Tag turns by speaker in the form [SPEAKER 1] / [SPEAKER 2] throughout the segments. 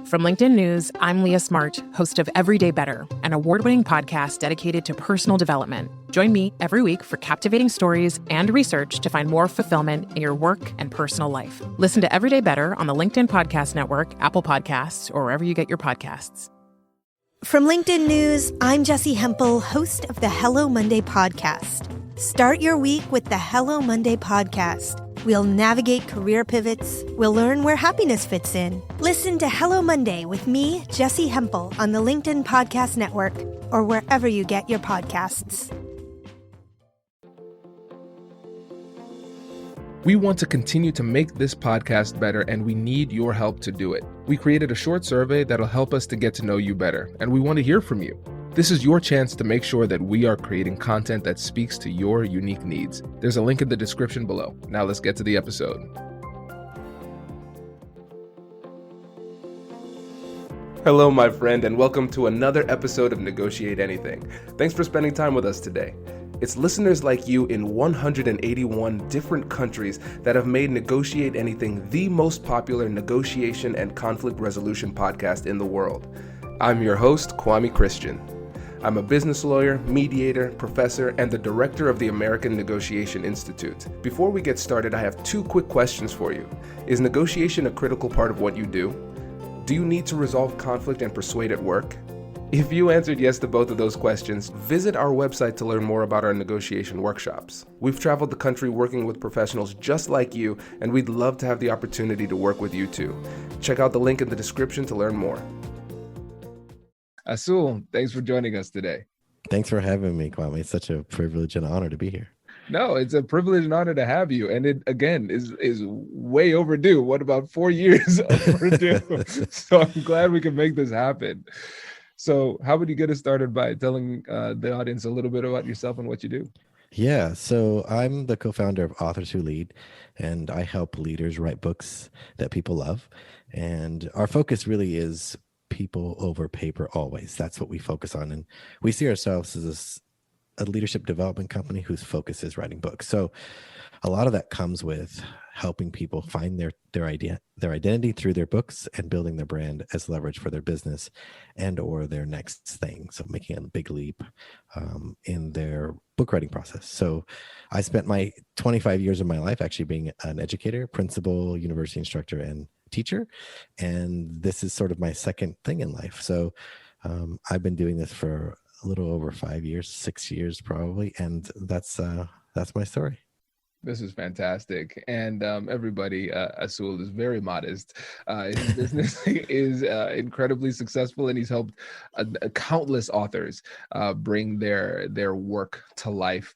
[SPEAKER 1] From LinkedIn News, I'm Leah Smart, host of Everyday Better, an award-winning podcast dedicated to personal development. Join me every week for captivating stories and research to find more fulfillment in your work and personal life. Listen to Everyday Better on the LinkedIn Podcast Network, Apple Podcasts, or wherever you get your podcasts.
[SPEAKER 2] From LinkedIn News, I'm Jessie Hempel, host of the Hello Monday podcast. Start your week with the Hello Monday podcast. We'll navigate career pivots. We'll learn where happiness fits in. Listen to Hello Monday with me, Jessie Hempel, on the LinkedIn Podcast Network or wherever you get your podcasts.
[SPEAKER 3] We want to continue to make this podcast better, and we need your help to do it. We created a short survey that'll help us to get to know you better, and we want to hear from you. This is your chance to make sure that we are creating content that speaks to your unique needs. There's a link in the description below. Now let's get to the episode. Hello, my friend, and welcome to another episode of Negotiate Anything. Thanks for spending time with us today. It's listeners like you in 181 different countries that have made Negotiate Anything the most popular negotiation and conflict resolution podcast in the world. I'm your host, Kwame Christian. I'm a business lawyer, mediator, professor, and the director of the American Negotiation Institute. Before we get started, I have two quick questions for you. Is negotiation a critical part of what you do? Do you need to resolve conflict and persuade at work? If you answered yes to both of those questions, visit our website to learn more about our negotiation workshops. We've traveled the country working with professionals just like you, and we'd love to have the opportunity to work with you too. Check out the link in the description to learn more. Azul, thanks for joining us today.
[SPEAKER 4] Thanks for having me, Kwame. It's such a privilege and honor to be here.
[SPEAKER 3] No, it's a privilege and honor to have you. And it, again, is way overdue. What, about 4 years overdue? So I'm glad we can make this happen. So how would you get us started by telling the audience a little bit about yourself and what you do?
[SPEAKER 4] Yeah, so I'm the co-founder of Authors Who Lead, and I help leaders write books that people love. And our focus really is people over paper always. That's what we focus on. And we see ourselves as a leadership development company whose focus is writing books. So a lot of that comes with helping people find their identity through their books and building their brand as leverage for their business and or their next thing. So making a big leap in their book writing process. So I spent my 25 years of my life actually being an educator, principal, university instructor, and teacher. And this is sort of my second thing in life. So I've been doing this for a little over 5 years, 6 years probably. And that's my story.
[SPEAKER 3] This is fantastic. And everybody, Azul is very modest. His business is incredibly successful, and he's helped countless authors bring their work to life.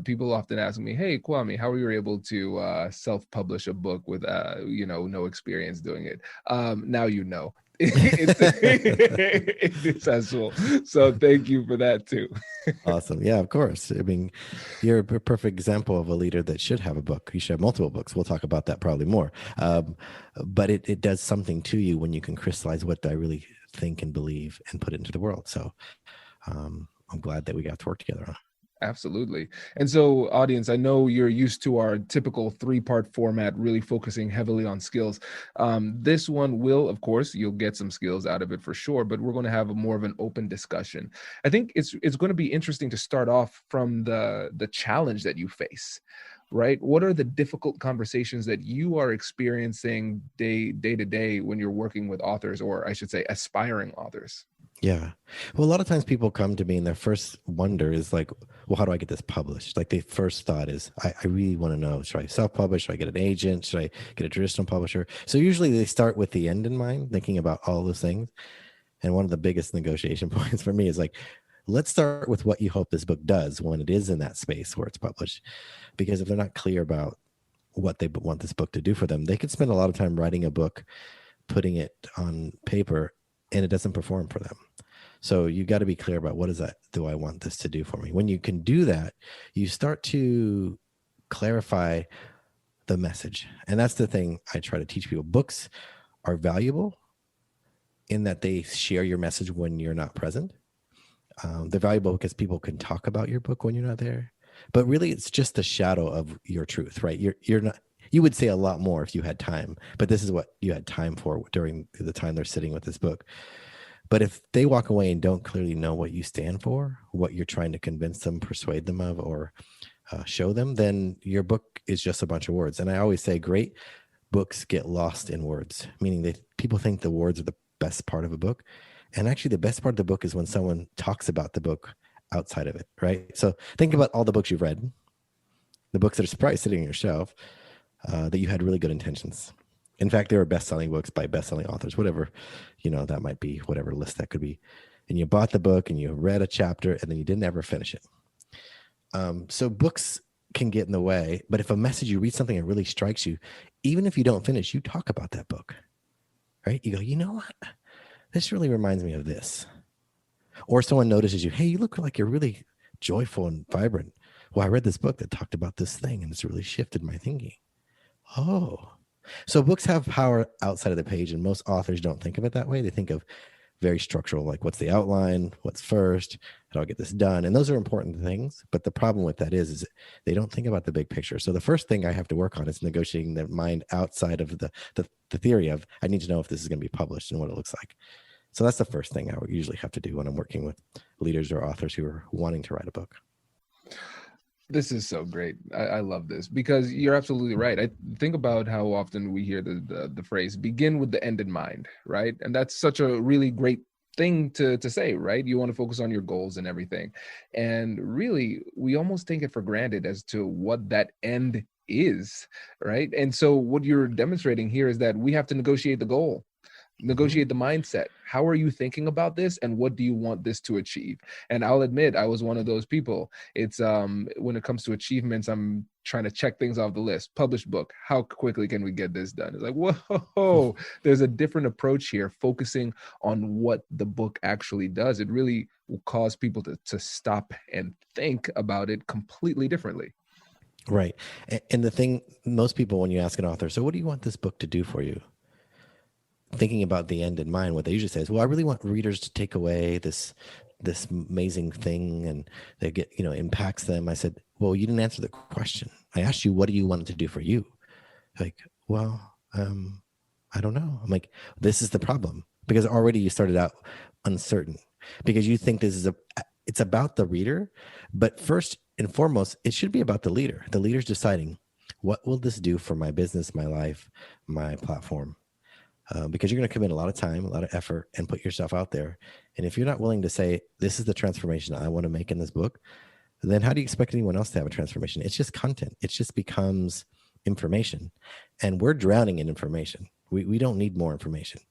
[SPEAKER 3] People often ask me, hey, Kwame, how were you able to self-publish a book with no experience doing it? Now you know. It's Azul. So thank you for that too.
[SPEAKER 4] Awesome. Yeah, of course. I mean, you're a perfect example of a leader that should have a book. You should have multiple books. We'll talk about that probably more. But it does something to you when you can crystallize what I really think and believe and put it into the world. So I'm glad that we got to work together on it.
[SPEAKER 3] Absolutely. And so, audience, I know you're used to our typical 3-part format, really focusing heavily on skills. This one will, of course, you'll get some skills out of it for sure, but we're going to have more of an open discussion. I think it's going to be interesting to start off from the challenge that you face, right? What are the difficult conversations that you are experiencing day to day when you're working with authors, or I should say aspiring authors?
[SPEAKER 4] Yeah. Well, a lot of times people come to me and their first wonder is like, well, how do I get this published? Like, the first thought is, I really want to know, should I self-publish? Should I get an agent? Should I get a traditional publisher? So usually they start with the end in mind, thinking about all those things. And one of the biggest negotiation points for me is like, let's start with what you hope this book does when it is in that space where it's published. Because if they're not clear about what they want this book to do for them, they could spend a lot of time writing a book, putting it on paper, and it doesn't perform for them. So you got to be clear about, what is that? Do I want this to do for me? When you can do that, you start to clarify the message. And that's the thing I try to teach people. Books are valuable in that they share your message when you're not present. They're valuable because people can talk about your book when you're not there. But really, it's just the shadow of your truth, right? You're not. You would say a lot more if you had time, but this is what you had time for during the time they're sitting with this book. But if they walk away and don't clearly know what you stand for, what you're trying to convince them, persuade them of, or show them, then your book is just a bunch of words. And I always say great books get lost in words, meaning people think the words are the best part of a book. And actually the best part of the book is when someone talks about the book outside of it, right? So think about all the books you've read, the books that are probably sitting on your shelf, that you had really good intentions. In fact, there are best-selling books by best-selling authors, whatever, that might be, whatever list that could be. And you bought the book and you read a chapter and then you didn't ever finish it. So books can get in the way, but if a message, you read something that really strikes you, even if you don't finish, you talk about that book, right? You go, you know what? This really reminds me of this. Or someone notices you, hey, you look like you're really joyful and vibrant. Well, I read this book that talked about this thing and it's really shifted my thinking. Oh, so books have power outside of the page, and most authors don't think of it that way. They think of very structural, like what's the outline, what's first, how do I get this done? And those are important things. But the problem with that is they don't think about the big picture. So the first thing I have to work on is negotiating the mind outside of the theory of, I need to know if this is going to be published and what it looks like. So that's the first thing I would usually have to do when I'm working with leaders or authors who are wanting to write a book.
[SPEAKER 3] This is so great. I love this because you're absolutely right. I think about how often we hear the phrase begin with the end in mind, right? And that's such a really great thing to say, right? You want to focus on your goals and everything. And really, we almost take it for granted as to what that end is, right? And so what you're demonstrating here is that we have to negotiate the goal. Negotiate the mindset. How are you thinking about this and what do you want this to achieve? And I'll admit I was one of those people. It's when it comes to achievements, I'm trying to check things off the list. Published book, how quickly can we get this done? It's like, whoa, there's a different approach here, focusing on what the book actually does. It really will cause people to stop and think about it completely differently.
[SPEAKER 4] Right. And the thing, most people, when you ask an author, so what do you want this book to do for you? Thinking about the end in mind, what they usually say is, well, I really want readers to take away this amazing thing and they get, impacts them. I said, well, you didn't answer the question. I asked you, what do you want it to do for you? Like, well, I don't know. I'm like, this is the problem, because already you started out uncertain because you think it's about the reader, but first and foremost, it should be about the leader. The leader's deciding, what will this do for my business, my life, my platform? Because you're going to commit a lot of time, a lot of effort, and put yourself out there. And if you're not willing to say, this is the transformation I want to make in this book, then how do you expect anyone else to have a transformation? It's just content. It just becomes information. And we're drowning in information. We don't need more information.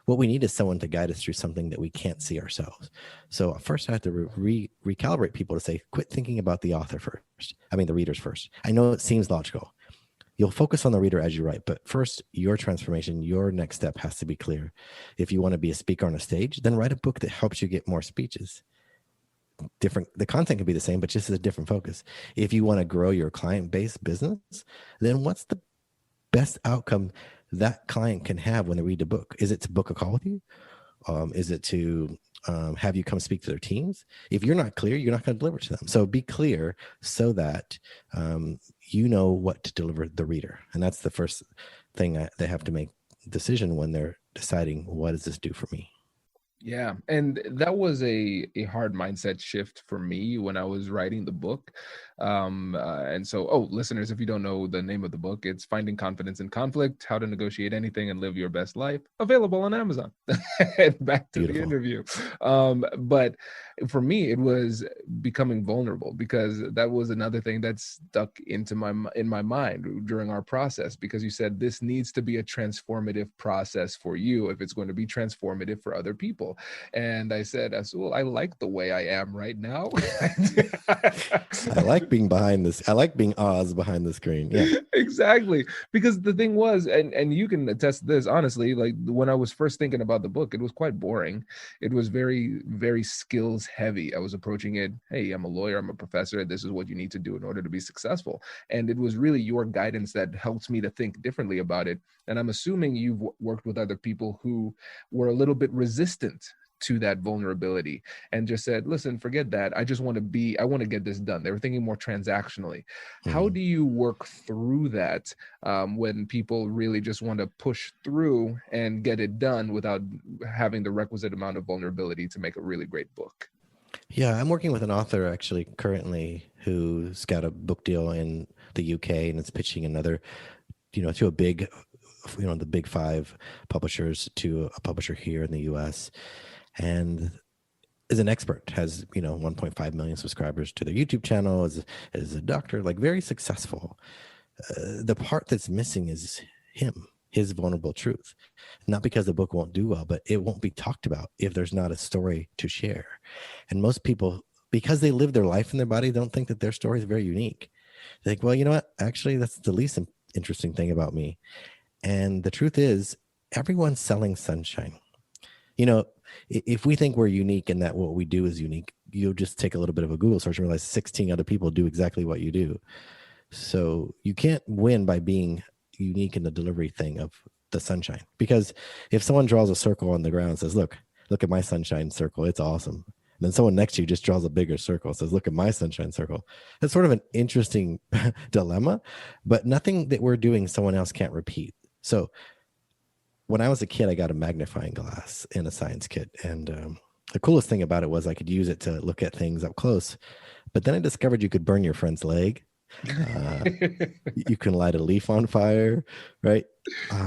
[SPEAKER 4] What we need is someone to guide us through something that we can't see ourselves. So first I have to recalibrate people to say, quit thinking about the author first. The readers first. I know it seems logical. You'll focus on the reader as you write, but first, your transformation, your next step has to be clear. If you want to be a speaker on a stage, then write a book that helps you get more speeches. The content can be the same, but just a different focus. If you want to grow your client-based business, then what's the best outcome that client can have when they read the book? Is it to book a call with you? Is it to have you come speak to their teams? If you're not clear, you're not going to deliver to them. So be clear so that you know what to deliver the reader. And that's the first thing they have to make a decision when they're deciding, what does this do for me?
[SPEAKER 3] Yeah. And that was a hard mindset shift for me when I was writing the book. And so, listeners, if you don't know the name of the book, it's Finding Confidence in Conflict, How to Negotiate Anything and Live Your Best Life, available on Amazon. And back to the interview. But for me, it was becoming vulnerable, because that was another thing that stuck in my mind during our process, because you said this needs to be a transformative process for you if it's going to be transformative for other people. And I said, Azul, I like the way I am right now.
[SPEAKER 4] I like being behind this. I like being Oz behind the screen. Yeah,
[SPEAKER 3] exactly. Because the thing was, and you can attest to this, honestly, like when I was first thinking about the book, it was quite boring. It was very, very skills heavy. I was approaching it, hey, I'm a lawyer, I'm a professor, this is what you need to do in order to be successful. And it was really your guidance that helped me to think differently about it. And I'm assuming you've worked with other people who were a little bit resistant to that vulnerability and just said, listen, forget that. I want to get this done. They were thinking more transactionally. How do you work through that when people really just want to push through and get it done without having the requisite amount of vulnerability to make a really great book?
[SPEAKER 4] Yeah, I'm working with an author actually currently who's got a book deal in the UK and is pitching another, to a big, the big 5 publishers, to a publisher here in the US, and is an expert, has, 1.5 million subscribers to their YouTube channel, is a doctor, like very successful. The part that's missing is his vulnerable truth. Not because the book won't do well, but it won't be talked about if there's not a story to share. And most people, because they live their life in their body, don't think that their story is very unique. They think, well, you know what? Actually, that's the least interesting thing about me. And the truth is, everyone's selling sunshine. If we think we're unique and that what we do is unique, you'll just take a little bit of a Google search and realize 16 other people do exactly what you do. So you can't win by being unique in the delivery thing of the sunshine. Because if someone draws a circle on the ground and says, look at my sunshine circle, it's awesome. And then someone next to you just draws a bigger circle and says, look at my sunshine circle. It's sort of an interesting dilemma, but nothing that we're doing someone else can't repeat. So when I was a kid, I got a magnifying glass in a science kit. And the coolest thing about it was I could use it to look at things up close. But then I discovered you could burn your friend's leg. You can light a leaf on fire, right?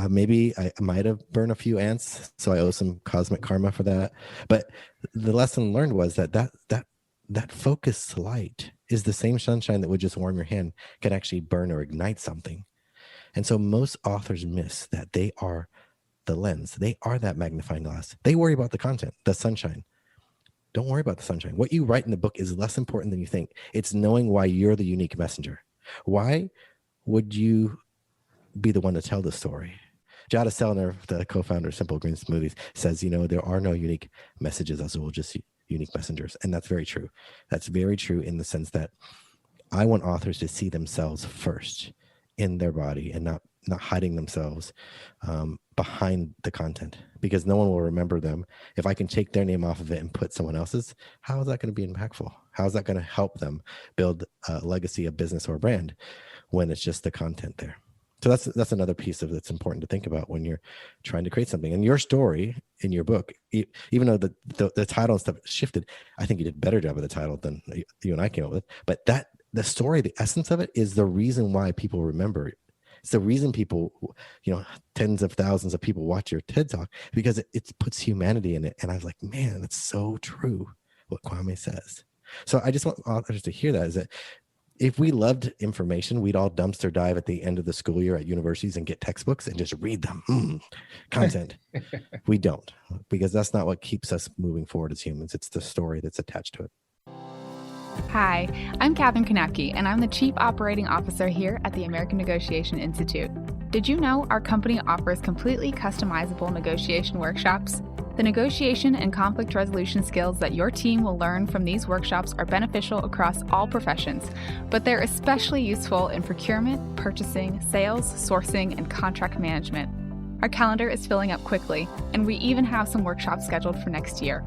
[SPEAKER 4] Maybe I might have burned a few ants, so I owe some cosmic karma for that. But the lesson learned was that focused light is the same sunshine that would just warm your hand can actually burn or ignite something. And so most authors miss that they are the lens. They are that magnifying glass. They worry about the content, the sunshine. Don't worry about the sunshine. What you write in the book is less important than you think. It's knowing why you're the unique messenger. Why would you be the one to tell the story? Jada Selner, the co-founder of Simple Green Smoothies, says, there are no unique messages, Azul, just unique messengers. And that's very true. That's very true in the sense that I want authors to see themselves first in their body and not hiding themselves behind the content, because no one will remember them. If I can take their name off of it and put someone else's, how is that going to be impactful? How is that going to help them build a legacy, a business, or a brand when it's just the content there? So that's another piece of that's important to think about when you're trying to create something. And your story in your book, even though the title and stuff shifted, I think you did a better job of the title than you and I came up with. But the story, the essence of it, is the reason why people remember it. It's the reason people, tens of thousands of people watch your TED Talk, because it puts humanity in it. And I was like, man, that's so true, what Kwame says. So I just want authors to hear that, is that if we loved information, we'd all dumpster dive at the end of the school year at universities and get textbooks and just read them. Content. We don't, because that's not what keeps us moving forward as humans. It's the story that's attached to it.
[SPEAKER 5] Hi, I'm Katherine Kanapke, and I'm the Chief Operating Officer here at the American Negotiation Institute. Did you know our company offers completely customizable negotiation workshops? The negotiation and conflict resolution skills that your team will learn from these workshops are beneficial across all professions, but they're especially useful in procurement, purchasing, sales, sourcing, and contract management. Our calendar is filling up quickly, and we even have some workshops scheduled for next year.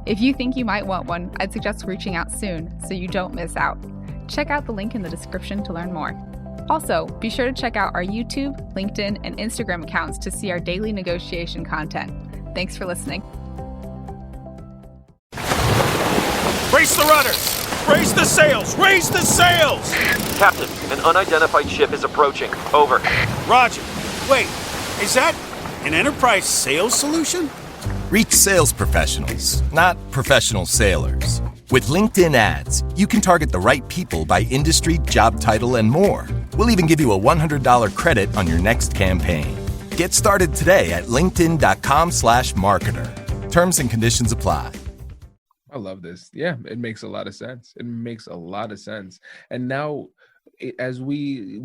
[SPEAKER 5] If you think you might want one, I'd suggest reaching out soon so you don't miss out. Check out the link in the description to learn more. Also, be sure to check out our YouTube, LinkedIn, and Instagram accounts to see our daily negotiation content. Thanks for listening.
[SPEAKER 6] Raise the rudders! Raise the sails! Raise the sails!
[SPEAKER 7] Captain, an unidentified ship is approaching. Over.
[SPEAKER 6] Roger. Wait, is that an enterprise sales solution?
[SPEAKER 8] Reach sales professionals, not professional sailors. With LinkedIn ads, you can target the right people by industry, job title, and more. We'll even give you a $100 credit on your next campaign. Get started today at linkedin.com/marketer. Terms and conditions apply.
[SPEAKER 3] I love this. Yeah, it makes a lot of sense. It makes a lot of sense. And now, as we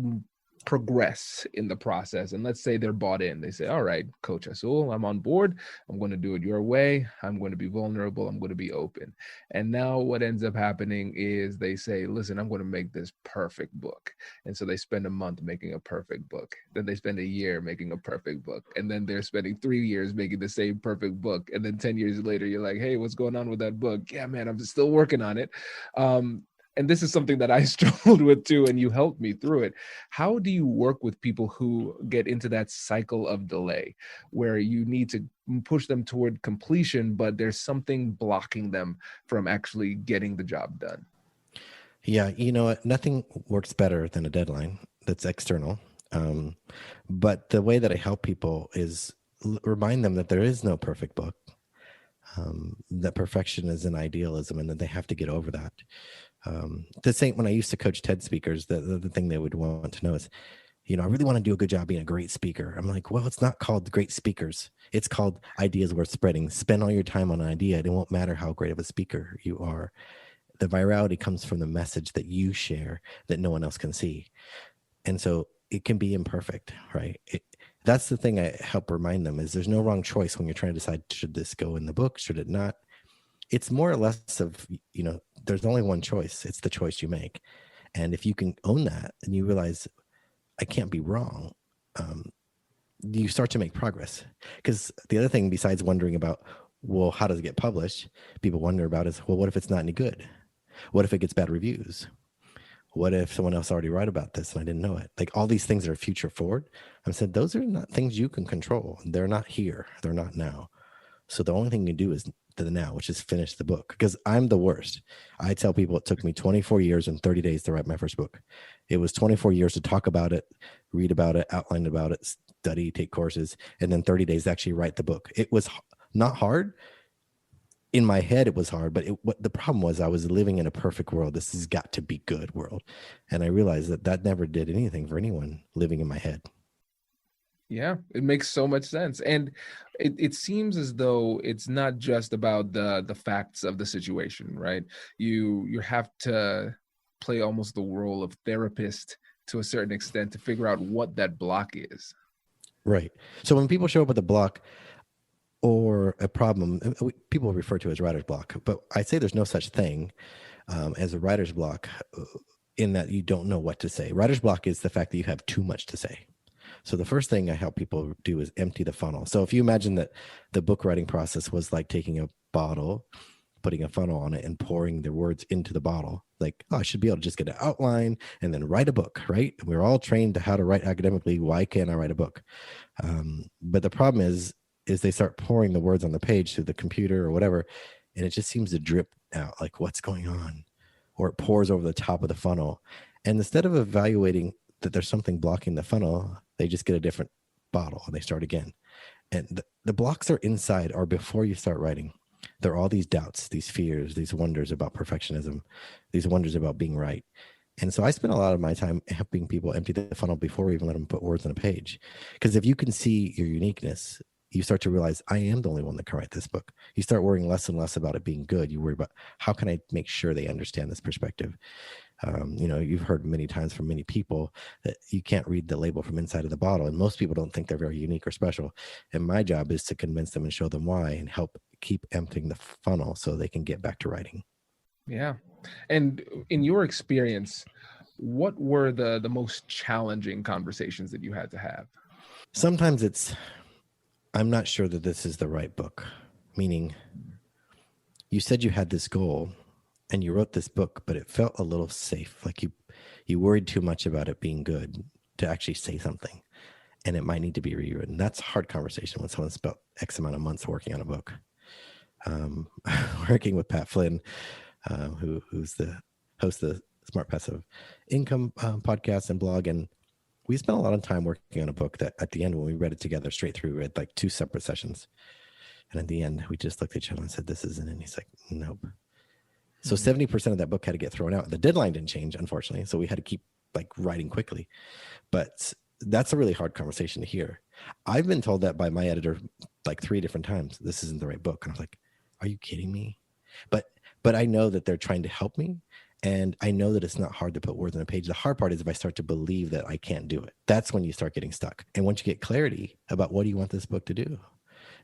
[SPEAKER 3] progress in the process, and let's say they're bought in. They say, all right, Coach Azul, I'm on board. I'm going to do it your way. I'm going to be vulnerable. I'm going to be open. And now what ends up happening is they say, listen, I'm going to make this perfect book. And so they spend a month making a perfect book. Then they spend a year making a perfect book. And then they're spending 3 years making the same perfect book. And then 10 years later, you're like, hey, what's going on with that book? Yeah, man, I'm still working on it. And this is something that I struggled with too, and you helped me through it. How do you work with people who get into that cycle of delay where you need to push them toward completion, but there's something blocking them from actually getting the job done?
[SPEAKER 4] Yeah, you know what? Nothing works better than a deadline that's external. But the way that I help people is remind them that there is no perfect book, that perfection is an idealism, and that they have to get over that. The same, when I used to coach TED speakers, the thing they would want to know is, I really want to do a good job being a great speaker. I'm like, well, it's not called great speakers. It's called ideas worth spreading. Spend all your time on an idea. It won't matter how great of a speaker you are. The virality comes from the message that you share that no one else can see. And so it can be imperfect, right? That's the thing I help remind them is there's no wrong choice when you're trying to decide, should this go in the book? Should it not? It's more or less of, there's only one choice. It's the choice you make. And if you can own that and you realize I can't be wrong, you start to make progress. Because the other thing besides wondering about, well, how does it get published? People wonder about is, well, what if it's not any good? What if it gets bad reviews? What if someone else already wrote about this and I didn't know it? Like all these things that are future forward. I said, those are not things you can control. They're not here. They're not now. So the only thing you do is the now, which is finish the book. Because I'm the worst. I tell people it took me 24 years and 30 days to write my first book. It was 24 years to talk about it, read about it, outline about it, study, take courses, and then 30 days to actually write the book. It was not hard. In my head, it was hard, but what the problem was, I was living in a perfect world. This has got to be good world. And I realized that never did anything for anyone living in my head.
[SPEAKER 3] Yeah, it makes so much sense. And it seems as though it's not just about the facts of the situation, right? You have to play almost the role of therapist to a certain extent to figure out what that block is.
[SPEAKER 4] Right. So when people show up with a block or a problem, people refer to it as writer's block, but I say there's no such thing as a writer's block in that you don't know what to say. Writer's block is the fact that you have too much to say. So the first thing I help people do is empty the funnel. So if you imagine that the book writing process was like taking a bottle, putting a funnel on it and pouring the words into the bottle, like, oh, I should be able to just get an outline and then write a book, right? We're all trained to how to write academically. Why can't I write a book? But the problem is they start pouring the words on the page through the computer or whatever, and it just seems to drip out, like what's going on? Or it pours over the top of the funnel. And instead of evaluating that there's something blocking the funnel, they just get a different bottle and they start again. And the blocks are inside or before you start writing. There are all these doubts, these fears, these wonders about perfectionism, these wonders about being right. And so I spend a lot of my time helping people empty the funnel before we even let them put words on a page. Because if you can see your uniqueness, you start to realize I am the only one that can write this book. You start worrying less and less about it being good. You worry about how can I make sure they understand this perspective? You've heard many times from many people that you can't read the label from inside of the bottle. And most people don't think they're very unique or special. And my job is to convince them and show them why and help keep emptying the funnel so they can get back to writing.
[SPEAKER 3] Yeah. And in your experience, what were the most challenging conversations that you had to have?
[SPEAKER 4] Sometimes I'm not sure that this is the right book, meaning you said you had this goal and you wrote this book, but it felt a little safe. Like you worried too much about it being good to actually say something, and it might need to be rewritten. That's a hard conversation when someone spent X amount of months working on a book. Working with Pat Flynn, who's the host of the Smart Passive Income podcast and blog. And we spent a lot of time working on a book that at the end, when we read it together straight through, we had like 2 separate sessions. And at the end, we just looked at each other and said, this isn't it. And he's like, nope. So 70% of that book had to get thrown out. The deadline didn't change, unfortunately. So we had to keep like writing quickly. But that's a really hard conversation to hear. I've been told that by my editor like 3 different times. This isn't the right book. And I'm like, are you kidding me? But I know that they're trying to help me. And I know that it's not hard to put words on a page. The hard part is if I start to believe that I can't do it. That's when you start getting stuck. And once you get clarity about what do you want this book to do,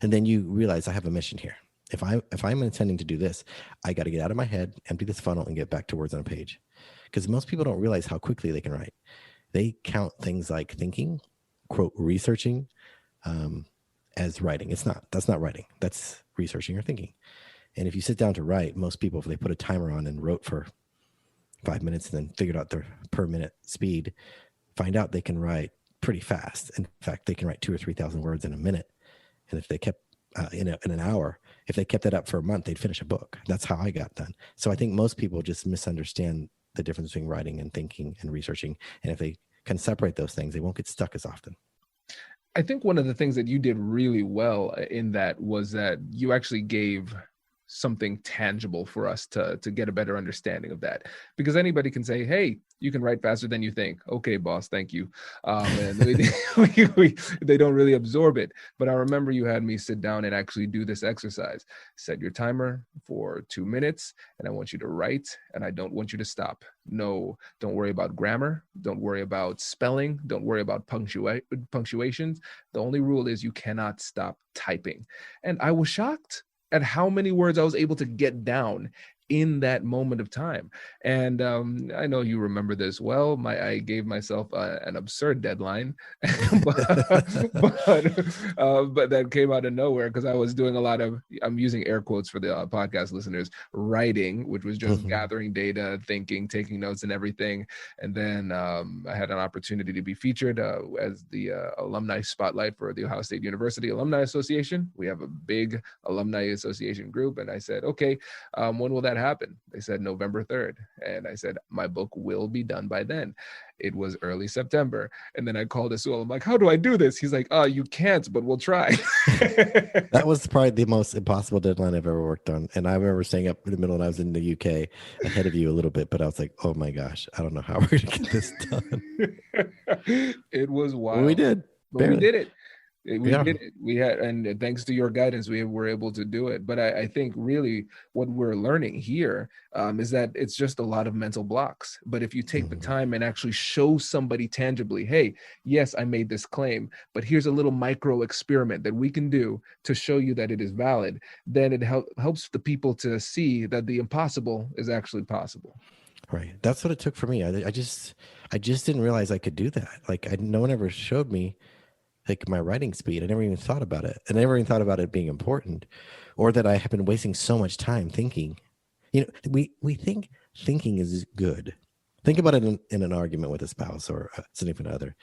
[SPEAKER 4] and then you realize I have a mission here. If I'm intending to do this, I got to get out of my head, empty this funnel, and get back to words on a page. Because most people don't realize how quickly they can write. They count things like thinking, quote, researching, as writing. That's not writing. That's researching or thinking. And if you sit down to write, most people, if they put a timer on and wrote for 5 minutes and then figured out their per minute speed, find out they can write pretty fast. In fact, they can write 2,000 or 3,000 words in a minute. And if they kept in an hour, if they kept that up for a month, they'd finish a book. That's how I got done. So I think most people just misunderstand the difference between writing and thinking and researching. And if they can separate those things, they won't get stuck as often.
[SPEAKER 3] I think one of the things that you did really well in that was that you actually gave something tangible for us to get a better understanding of that, because anybody can say, hey, you can write faster than you think. Okay, boss, thank you. And they don't really absorb it. But I remember you had me sit down and actually do this exercise. Set your timer for 2 minutes, and I want you to write, and I don't want you to stop. No, don't worry about grammar. Don't worry about spelling. Don't worry about punctuations. The only rule is you cannot stop typing. And I was shocked at how many words I was able to get down in that moment of time. And I know you remember this well. I gave myself an absurd deadline, but that came out of nowhere because I was doing a lot of, I'm using air quotes for the podcast listeners, writing, which was just gathering data, thinking, taking notes and everything. And then I had an opportunity to be featured as the alumni spotlight for the Ohio State University Alumni Association. We have a big alumni association group. And I said, okay, when will that happen? They said November 3rd. And I said, my book will be done by then. It was early September. And then I called Azul. I'm like, how do I do this? He's like, you can't, but we'll try.
[SPEAKER 4] That was probably the most impossible deadline I've ever worked on. And I remember staying up in the middle and I was in the UK ahead of you a little bit, but I was like, oh my gosh, I don't know how we're going to get this done.
[SPEAKER 3] It was wild.
[SPEAKER 4] Well, we did.
[SPEAKER 3] But we did it. We did it. We had, and thanks to your guidance, we were able to do it. But I think really what we're learning here is that it's just a lot of mental blocks. But if you take the time and actually show somebody tangibly, hey, yes, I made this claim, but here's a little micro experiment that we can do to show you that it is valid, then it helps the people to see that the impossible is actually possible.
[SPEAKER 4] Right. That's what it took for me. I just didn't realize I could do that. Like no one ever showed me like my writing speed. I never even thought about it. I never even thought about it being important, or that I have been wasting so much time thinking. You know, we think thinking is good. Think about it in an argument with a spouse or a significant other.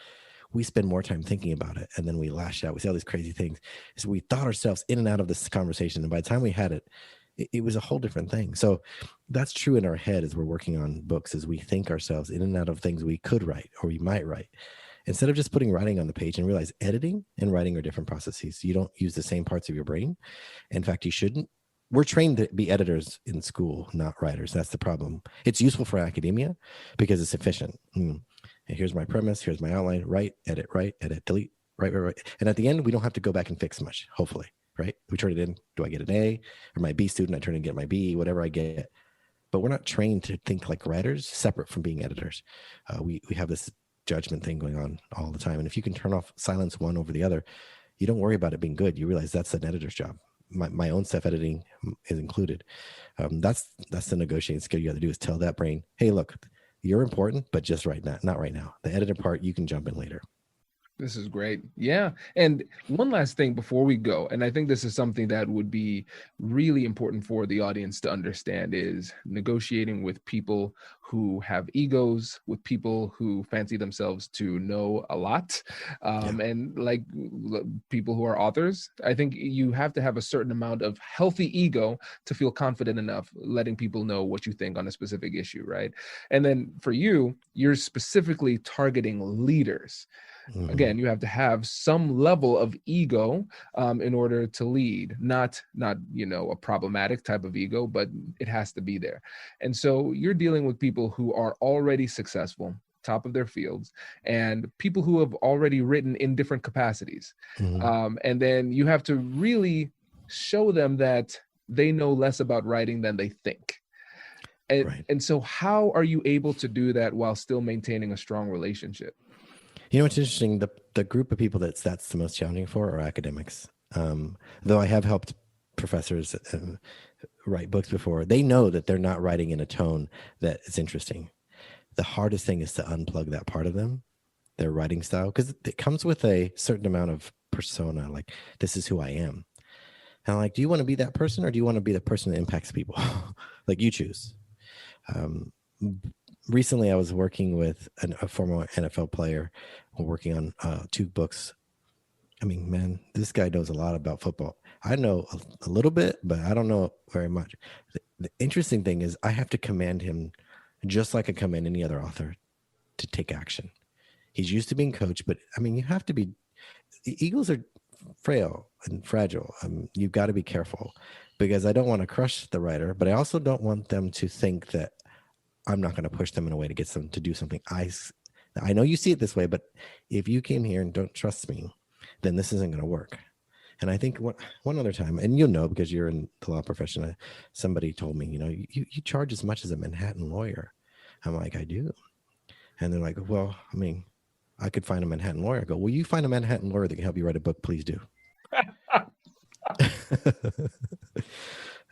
[SPEAKER 4] We spend more time thinking about it, and then we lash out. We say all these crazy things. So we thought ourselves in and out of this conversation, and by the time we had it was a whole different thing. So that's true in our head as we're working on books, as we think ourselves in and out of things we could write or we might write. Instead of just putting writing on the page, and realize editing and writing are different processes. You don't use the same parts of your brain. In fact, you shouldn't. We're trained to be editors in school, not writers. That's the problem. It's useful for academia because it's efficient. And here's my premise. Here's my outline. Write, edit, delete, write. And at the end, we don't have to go back and fix much, hopefully, right? We turn it in. Do I get an A? Or my B student, I turn and get my B, whatever I get. But we're not trained to think like writers, separate from being editors. We have this judgment thing going on all the time. And if you can turn off, silence one over the other, you don't worry about it being good. You realize that's an editor's job. My own stuff editing is included. That's the negotiating skill you got to do, is tell that brain, hey, look, you're important, but just right now, not right now. The editor part, you can jump in later.
[SPEAKER 3] This is great. Yeah. And one last thing before we go, and I think this is something that would be really important for the audience to understand, is negotiating with people who have egos, with people who fancy themselves to know a lot, and like people who are authors. I think you have to have a certain amount of healthy ego to feel confident enough letting people know what you think on a specific issue, right? And then for you, you're specifically targeting leaders. Again, you have to have some level of ego in order to lead, not a problematic type of ego, but it has to be there. And so you're dealing with people who are already successful, top of their fields, and people who have already written in different capacities. And then you have to really show them that they know less about writing than they think. And so how are you able to do that while still maintaining a strong relationship?
[SPEAKER 4] You know, what's interesting, the group of people that's the most challenging for are academics. Though I have helped professors write books before, they know that they're not writing in a tone that is interesting. The hardest thing is to unplug that part of them, their writing style, because it comes with a certain amount of persona, like, this is who I am. And I'm like, do you want to be that person, or do you want to be the person that impacts people? Like, you choose. Recently, I was working with a former NFL player. We're working on 2 books. I mean, man, this guy knows a lot about football. I know a little bit, but I don't know very much. The interesting thing is I have to command him, just like I command any other author, to take action. He's used to being coached, but I mean, you have to be, the Eagles are frail and fragile. You've got to be careful, because I don't want to crush the writer, but I also don't want them to think that I'm not going to push them in a way to get them to do something. I know you see it this way, but if you came here and don't trust me, then this isn't going to work. And I think one other time, and you'll know because you're in the law profession, somebody told me, you charge as much as a Manhattan lawyer. I'm like, I do. And they're like, well, I mean, I could find a Manhattan lawyer. I go, will you find a Manhattan lawyer that can help you write a book? Please do.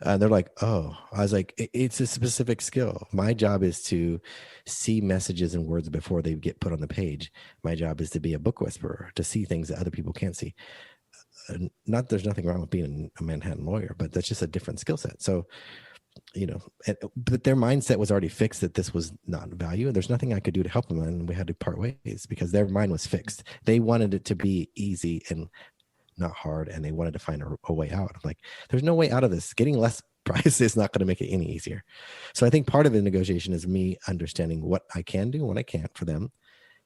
[SPEAKER 4] And they're like, oh. I was like, it's a specific skill. My job is to see messages and words before they get put on the page. My job is to be a book whisperer, to see things that other people can't see. There's nothing wrong with being a Manhattan lawyer, but that's just a different skill set. So, but their mindset was already fixed that this was not value, and there's nothing I could do to help them, and we had to part ways because their mind was fixed. They wanted it to be easy and not hard, and they wanted to find a way out. I'm like, there's no way out of this. Getting less price is not going to make it any easier. So I think part of the negotiation is me understanding what I can do, what I can't for them,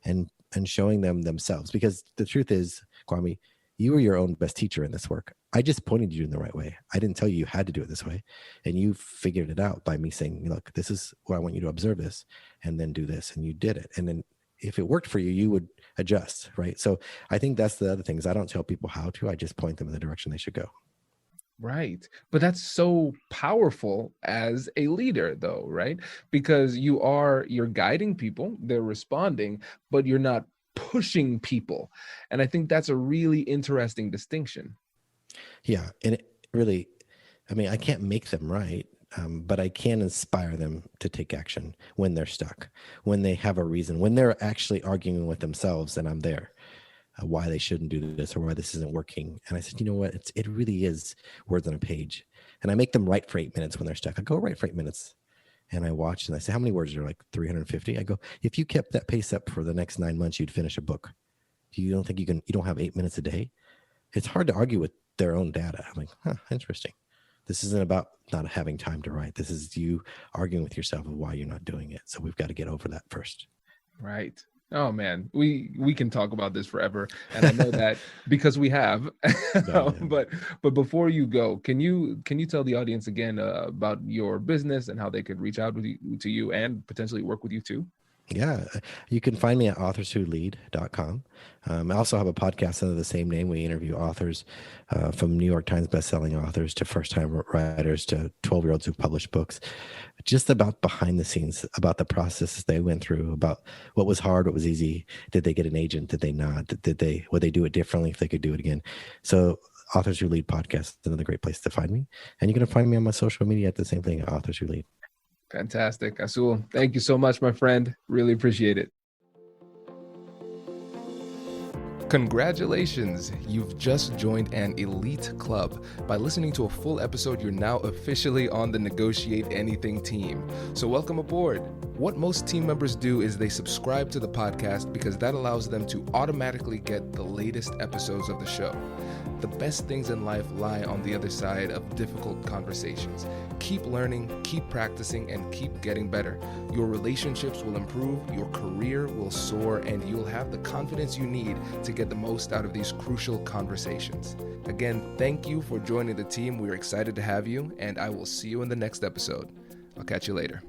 [SPEAKER 4] and showing them themselves. Because the truth is, Kwame, you were your own best teacher in this work. I just pointed you in the right way. I didn't tell you had to do it this way. And you figured it out by me saying, look, this is where I want you to observe this, and then do this. And you did it. And then if it worked for you, you would adjust, right? So I think that's the other thing is I don't tell people how to, I just point them in the direction they should go.
[SPEAKER 3] Right. But that's so powerful as a leader though, right? Because you're guiding people, they're responding, but you're not pushing people. And I think that's a really interesting distinction.
[SPEAKER 4] Yeah. And it really, I mean, I can't make them right, but I can inspire them to take action when they're stuck, when they have a reason, when they're actually arguing with themselves, and I'm there, why they shouldn't do this or why this isn't working. And I said, you know what? It really is words on a page. And I make them write for 8 minutes when they're stuck. I go write for 8 minutes. And I watch and I say, how many words are like 350? I go, if you kept that pace up for the next 9 months, you'd finish a book. You don't think you don't have 8 minutes a day? It's hard to argue with their own data. I'm like, interesting. This isn't about not having time to write. This is you arguing with yourself of why you're not doing it. So we've got to get over that first.
[SPEAKER 3] Right. Oh man, we can talk about this forever, and I know that because we have. But before you go, can you tell the audience again about your business and how they could reach out to you and potentially work with you too?
[SPEAKER 4] Yeah, you can find me at authorswholead.com. I also have a podcast under the same name. We interview authors from New York Times bestselling authors to first-time writers to 12-year-olds who publish books, just about behind the scenes, about the process they went through, about what was hard, what was easy. Did they get an agent? Did they not? Would they do it differently if they could do it again? So Authors Who Lead podcast is another great place to find me. And you can find me on my social media at the same thing, Authors Who Lead.
[SPEAKER 3] Fantastic. Azul, thank you so much, my friend. Really appreciate it. Congratulations, you've just joined an elite club. By listening to a full episode, you're now officially on the Negotiate Anything team. So welcome aboard. What most team members do is they subscribe to the podcast because that allows them to automatically get the latest episodes of the show. The best things in life lie on the other side of difficult conversations. Keep learning, keep practicing, and keep getting better. Your relationships will improve, your career will soar, and you'll have the confidence you need to get the most out of these crucial conversations. Again, thank you for joining the team. We're excited to have you, and I will see you in the next episode. I'll catch you later.